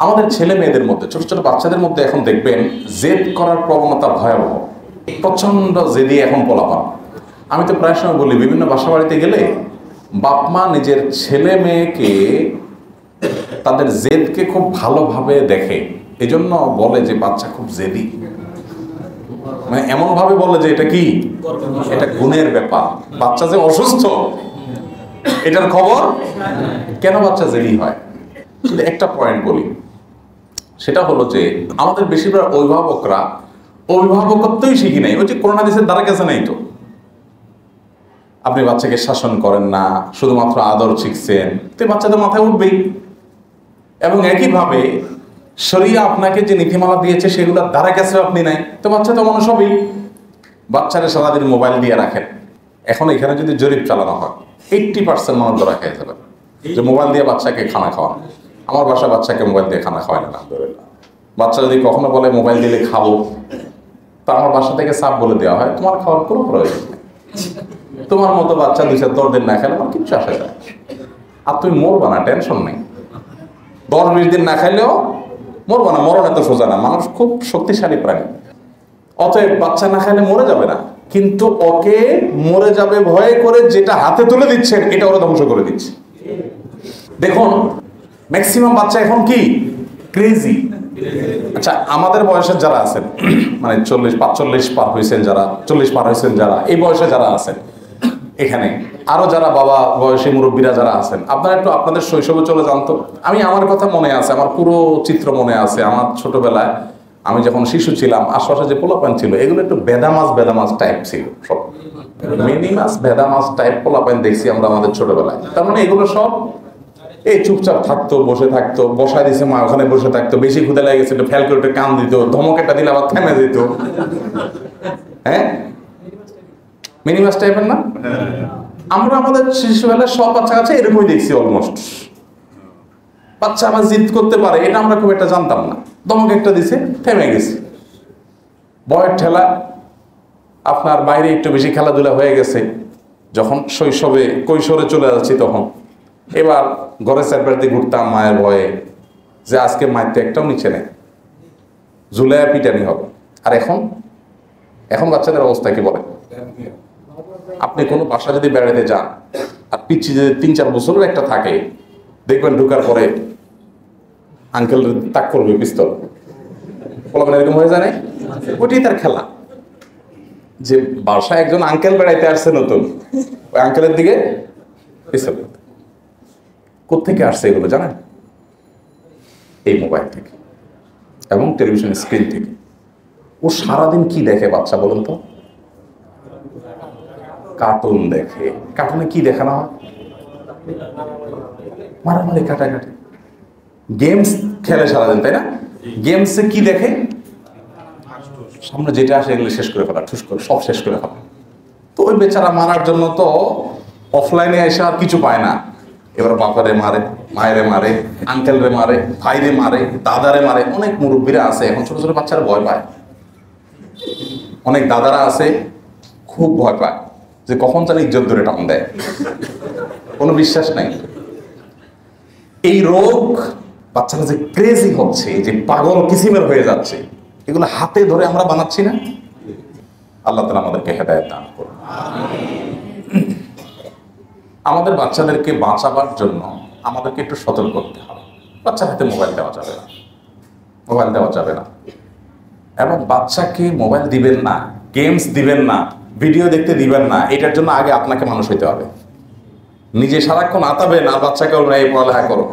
আমাদের ছেলে মেয়েদের মধ্যে, ছোট ছোট বাচ্চাদের মধ্যে এখন দেখবেন জেদ করার প্রবণতা ভয়াবহ, প্রচন্ড জেদি এখন পোলাপান। আমি তো প্রায় সময় বলি, বিভিন্ন বাসা বাড়িতে গেলে বাপ মা নিজের ছেলে মেয়েকে তাদের জেদকে খুব ভালোভাবে দেখে, এজন্য বলে যে বাচ্চা খুব জেদি। মানে এমন ভাবে বলে যে এটা কি, এটা গুণের ব্যাপার, বাচ্চা যে অসুস্থ এটার খবর। কেন বাচ্চা জেদি হয়? শুধু একটা পয়েন্ট বলি, সেটা হলো যে আমাদের বেশিরভাগ অভিভাবকরা অভিভাবকত্বই শিখি নাই। ওই যে করোনা দেশের দ্বারা গেছে নাই তো, আপনি বাচ্চাকে শাসন করেন না, শুধুমাত্র আদর শিখছেন, তো বাচ্চাদের মাথায় উঠবেই। এবং একইভাবে শরিয়া আপনাকে যে নীতিমালা দিয়েছে সেগুলোর দ্বারা গেছে আপনি নাই, তো বাচ্চা তো মানুষ হবেই। বাচ্চারা সারাদিন মোবাইল দিয়ে রাখেন। এখন এখানে যদি জরিপ চালানো হয় 80% মানুষ ধরা খেয়ে যাবে যে মোবাইল দিয়ে বাচ্চাকে খানা খাওয়ান। আমার বাসা বাচ্চাকে মোবাইল দিয়ে খানা খাওয়ায় না, আলহামদুলিল্লাহ। বাচ্চা যদি কখনো বলে মোবাইল দিলে খাবো, তা আমার বাসা থেকে সাপ বলে দেওয়া হয়, তোমার খাওয়ার কোনো প্রয়োজন নেই, তোমার মতো বাচ্চা 2-4 দিন না খেলে আমার কিচ্ছু আসে যায়, আর তুমি মরবা না, টেনশন নেই। 10-20 দিন না খাইলেও মরবা না, মরণ এত সোজা না, মানুষ খুব শক্তিশালী প্রাণী। অতএব বাচ্চা না খাইলে মরে যাবে না, কিন্তু ওকে মরে যাবে ভয়ে করে যেটা হাতে তুলে দিচ্ছেন এটা ওরা ধ্বংস করে দিচ্ছে। দেখুন ম্যাক্সিমাম বাচ্চা এখন কি ক্রেজি। আচ্ছা, আমাদের বয়সের যারা আছেন, মানে 40-45 পার হয়েছেন যারা, 40 পার হয়েছেন যারা, এই বয়সে যারা আছেন এখানে, আরো যারা বাবা বয়সী মুরব্বীরা যারা আছেন, আপনারা একটু আপনাদের শৈশবে চলে যান তো। আমার কথা মনে আছে, আমার পুরো চিত্র মনে আছে। আমার ছোটবেলায় আমি যখন শিশু ছিলাম, আশপাশে যে পোলাপান ছিল এগুলো একটু বেদামাস টাইপ ছিল, সব মিনিমাস বেদামাস টাইপ পোলাপান দেখছি আমরা আমাদের ছোটবেলায়। তার মানে এগুলো সব এই চুপচাপ থাকতো, বসে থাকতো, বসায় দিছে মা, ওখানে বসে থাকতো, বেশি ক্ষুদা লেগে গেছিল ফেল করে কান দিত, ধমক একটা দিলে আবার থেমে দিত। হ্যাঁ, মিনিমাস টাইপের না? আমরা আমাদের শিশুবেলায় সব বাচ্চা কাছে এরকমই দেখছি অলমোস্ট। বাচ্চা আবার জিদ করতে পারে এটা আমরা খুব একটা জানতাম না, ধমক একটা দিছে থেমে গেছে। বয়ের ঠেলা, আপনার বাইরে একটু বেশি খেলাধুলা হয়ে গেছে, যখন শৈশবে কৈশোরে চলে যাচ্ছি তখন এবার ঘরে চারপাশে ঘুরতাম মায়ের ভয়ে, যে আজকে মায়ের তো একটাও নিচে নেই, ঝুলাইয়া পিটানি হবে। আর এখন বাচ্চাদের অবস্থা কি বলে? আপনি কোনো বাসা যদি বেড়াতে যান আর পিচ্ছি যদি 3-4 বছরের একটা থাকে, দেখবেন ঢুকার পরে আঙ্কেল তাক করবে পিস্তল, বলবেন এরকম হয়ে যায় না? ওইটাই তার খেলা, যে বাসায় একজন আঙ্কেল বেড়াইতে আসছে নতুন, ওই আঙ্কেলের দিকে পিস্তল। কোত্থেকে আসছে এগুলো জানেন? এই মোবাইল থেকে এবং টেলিভিশন স্ক্রিন থেকে। ও সারাদিন কি দেখে বাচ্চা বলুন তো? কার্টুন দেখে। কার্টুনে কি দেখানো হয়? মারামারি, কাটাকাটি, গেমস খেলে সারাদিন, তাই না? গেমসে কি দেখে? সামনে যেটা আসে এগুলো শেষ করে ফেলা, ঠুস করে সব শেষ করে ফেলা। তো ওই বেচারা মারার জন্য তো অফলাইনে এসে আর কিছু পায় না। এবার বাপারে মারে, মায়েরে মারে, আঙ্কেলরে মারে, ভাইরে মারে, দাদারে মারে। অনেক মুরব্বীরা আছে এখন, ছোট ছোট বাচ্চারা ভয় পায়। অনেক দাদারা আছে খুব ভয় পায় যে কখন তার ইজ্জত ধরে টান দেয়, কোনো বিশ্বাস নাই। এই রোগ, বাচ্চারা যে ক্রেজি হচ্ছে, যে পাগল কিসিমের হয়ে যাচ্ছে, এগুলো হাতে ধরে আমরা বানাচ্ছি না? আল্লাহ তাআলা আমাদেরকে হেদায়েত দান করুন। আমাদের বাচ্চাদেরকে বাঁচাবার জন্য আমাদেরকে একটু সতর্ক করতে হবে। বাচ্চার হাতে মোবাইল দেওয়া যাবে না, মোবাইল দেওয়া যাবে না। এবং বাচ্চাকে মোবাইল দিবেন না, গেমস দিবেন না, ভিডিও দেখতে দিবেন না। এটার জন্য আগে আপনাকে মানুষ হইতে হবে। নিজে সারাক্ষণ আতাবেন আর বাচ্চাকে বলবেন এই পড়ালেখা করো,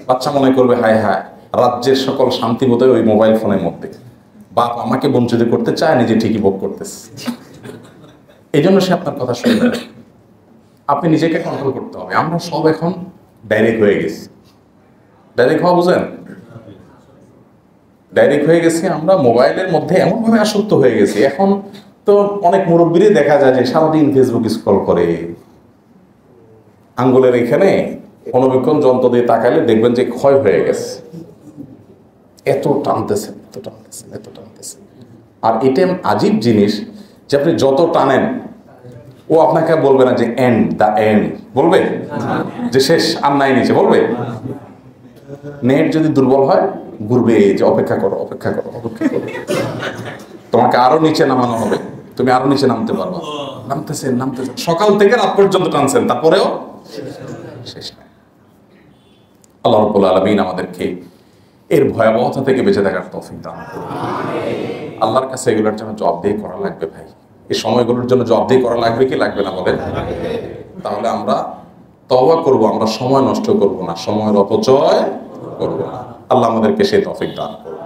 বাচ্চা মনে করবে হায় হায় রাজ্যের সকল শান্তি বোধহয় ওই মোবাইল ফোনের মধ্যে। বাপ আমাকে বঞ্চিত করতে চায়, নিজে ঠিকই ভোগ করতেছে। এই জন্য সে আপনার কথা শুনবে। আপনি নিজেকে কন্ট্রোল করতে হবে। আমরা সব এখন ডাইরেক্ট হয়ে গেছি। ডাইরেক্ট হওয়া বুঝেন? ডাইরেক্ট হয়ে গেছি আমরা, মোবাইলের মধ্যে এমনভাবে আসক্ত হয়ে গেছি। এখন তো অনেক মুরব্বীরই দেখা যায় যে সারাদিন ফেসবুক স্ক্রল করে, আঙ্গুলের এখানে অনুবীক্ষণ যন্ত্র দিয়ে তাকাইলে দেখবেন যে ক্ষয় হয়ে গেছে। এত টানতেছে, এত টানতেছে, এত টানতেছে। আর এটা আজীব জিনিস যে আপনি যত টানেন ও আপনাকে বলবে না যে এন্ড, দ্য এন্ড বলবে, যে শেষ আর নাই নিচে বলবে। নেট যদি দুর্বল হয় ঘুরবে, যে অপেক্ষা করো অপেক্ষা করো অপেক্ষা করো, তোমাকে আরো নিচে নামানো হবে, তুমি আরো নিচে নামতে পারবা। নামতেছেন নামতেছেন, সকাল থেকে রাত পর্যন্ত টানছেন, তারপরেও শেষ নাই। আল্লাহ রাব্বুল আলামিন আমাদেরকে এর ভয়াবহতা থেকে বেঁচে থাকার তৌফিক দান করুন। আল্লাহর কাছে এগুলোর জন্য জবাবদিহি করা লাগবে ভাই, এই সময়গুলোর জন্য জবাবদিহি করা লাগবে কি লাগবে না বলেন? তাহলে আমরা তওবা করব, আমরা সময় নষ্ট করব না, সময়ের অপচয় করব না। আল্লাহ আমাদেরকে সেই তৌফিক দান করুন।